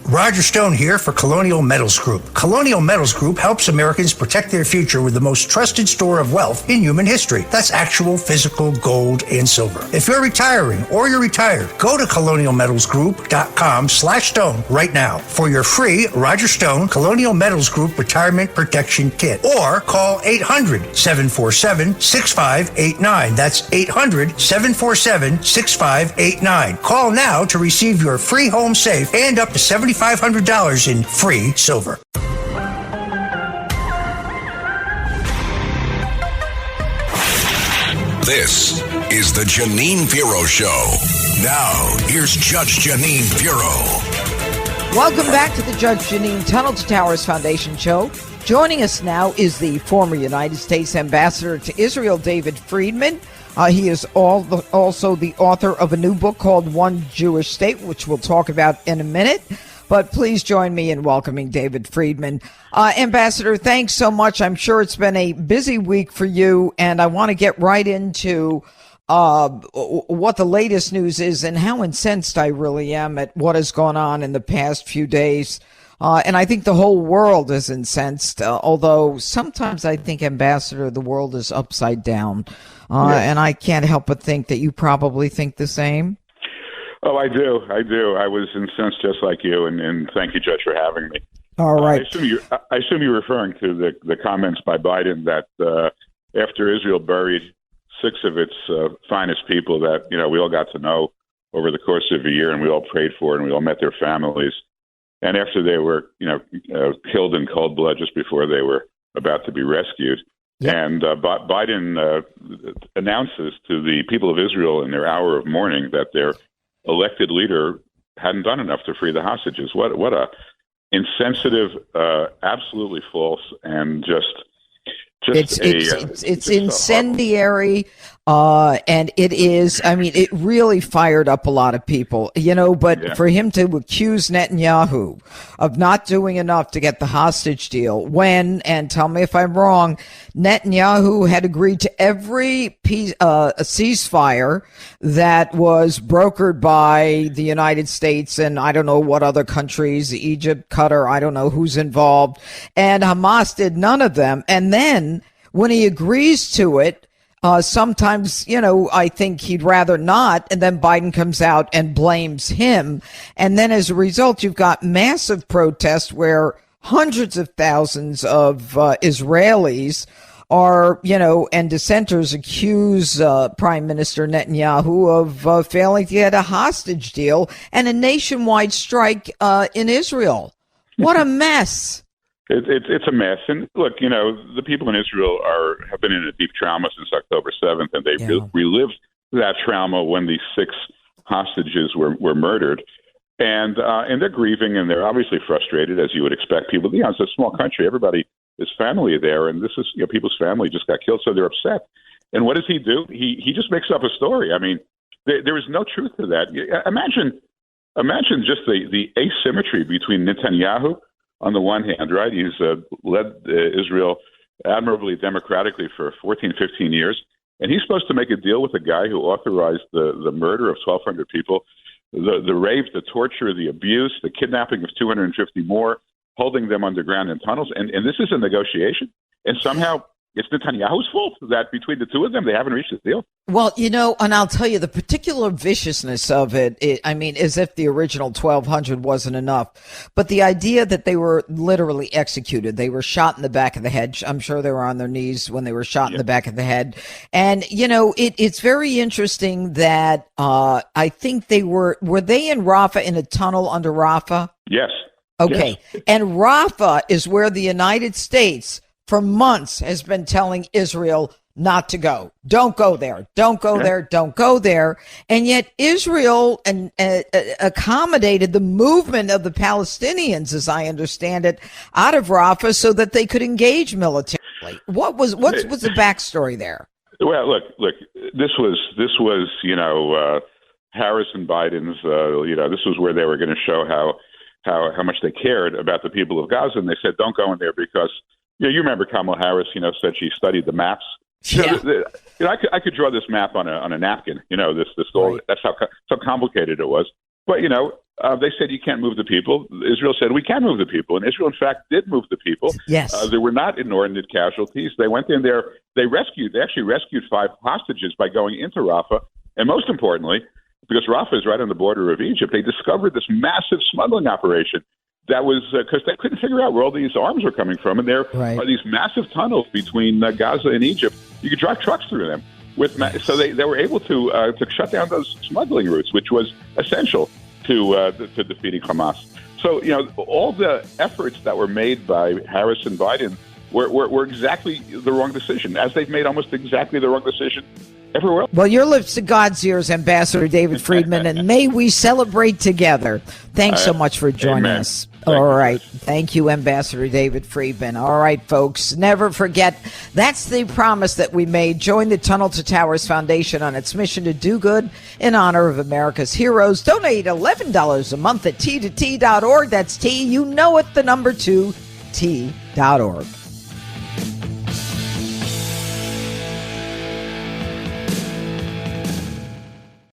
Roger Stone here for Colonial Metals Group. Colonial Metals Group helps Americans protect their future with the most trusted store of wealth in human history. That's actual physical gold and silver. If you're retiring or you're retired, go to colonialmetalsgroup.com/stone right now for your free Roger Stone Colonial Metals Group Retirement Protection Kit. Or call 800-747-6589. That's 800-747-6589. Call now to receive your free home safe and up to $7,500 in free silver. This is the Jeanine Pirro Show. Now, here's Judge Jeanine Pirro. Welcome back to the Judge Jeanine Tunnel to Towers Foundation Show. Joining us now is the former United States Ambassador to Israel, David Friedman. He is also the author of a new book called One Jewish State, which we'll talk about in a minute. But please join me in welcoming David Friedman. Ambassador, thanks so much. I'm sure it's been a busy week for you, and I want to get right into what the latest news is and how incensed I really am at what has gone on in the past few days. And I think the whole world is incensed, although sometimes I think, Ambassador, the world is upside down. And I can't help but think that you probably think the same. Oh, I do. I was incensed just like you, and thank you, Judge, for having me. All right. I assume you're referring to the comments by Biden that after Israel buried 6 of its finest people that, we all got to know over the course of a year, and we all prayed for, and we all met their families. And after they were, killed in cold blood just before they were about to be rescued. Yep. And Biden announces to the people of Israel in their hour of mourning that their elected leader hadn't done enough to free the hostages. What a insensitive, absolutely false, and it's incendiary. And it is, it really fired up a lot of people, but for him to accuse Netanyahu of not doing enough to get the hostage deal when, and tell me if I'm wrong, Netanyahu had agreed to every a ceasefire that was brokered by the United States and I don't know what other countries, Egypt, Qatar, I don't know who's involved, and Hamas did none of them. And then when he agrees to it, sometimes, I think he'd rather not. And then Biden comes out and blames him. And then as a result, you've got massive protests where hundreds of thousands of Israelis are, and dissenters accuse Prime Minister Netanyahu of failing to get a hostage deal and a nationwide strike in Israel. What a mess. It's a mess. And look, the people in Israel have been in a deep trauma since October 7th, and they've relived that trauma when these 6 hostages were murdered. And they're grieving, and they're obviously frustrated, as you would expect people. It's a small country. Everybody is family there, and this is, people's family just got killed, so they're upset. And what does he do? He just makes up a story. There is no truth to that. Imagine just the asymmetry between Netanyahu, on the one hand, right? He's led Israel admirably democratically for 14, 15 years. And he's supposed to make a deal with a guy who authorized the murder of 1,200 people, the rape, the torture, the abuse, the kidnapping of 250 more, holding them underground in tunnels. And this is a negotiation. And somehow it's Netanyahu's fault that between the two of them, they haven't reached a deal. Well, and I'll tell you, the particular viciousness of it, as if the original 1,200 wasn't enough. But the idea that they were literally executed, they were shot in the back of the head. I'm sure they were on their knees when they were shot in the back of the head. And, it's very interesting that I think were they in Rafah, in a tunnel under Rafah? Yes. Okay. Yes. And Rafah is where the United States for months has been telling Israel not to go. Don't go there. Don't go there. Don't go there. And yet Israel accommodated the movement of the Palestinians, as I understand it, out of Rafah so that they could engage militarily. What's the backstory there? Well, look. This was Harris and Biden's. This was where they were going to show how much they cared about the people of Gaza, and they said don't go in there because. You remember Kamala Harris, said she studied the maps. Yeah. I could draw this map on a napkin. Right. That's how complicated it was. But, they said you can't move the people. Israel said we can move the people. And Israel, in fact, did move the people. Yes. There were not inordinate casualties. They went in there. They actually rescued 5 hostages by going into Rafah. And most importantly, because Rafah is right on the border of Egypt, they discovered this massive smuggling operation. That was because they couldn't figure out where all these arms were coming from. And there are these massive tunnels between Gaza and Egypt. You could drive trucks through them. So they were able to shut down those smuggling routes, which was essential to defeating Hamas. So, all the efforts that were made by Harris and Biden were exactly the wrong decision, as they've made almost exactly the wrong decision everywhere else. Well, your lips to God's ears, Ambassador David Friedman, and may we celebrate together. Thanks so much for joining us. All right. Thank you, Ambassador David Friedman. All right, folks, never forget, that's the promise that we made. Join the Tunnel to Towers Foundation on its mission to do good in honor of America's heroes. Donate $11 a month at T2T.org. That's T, the number 2, T.org.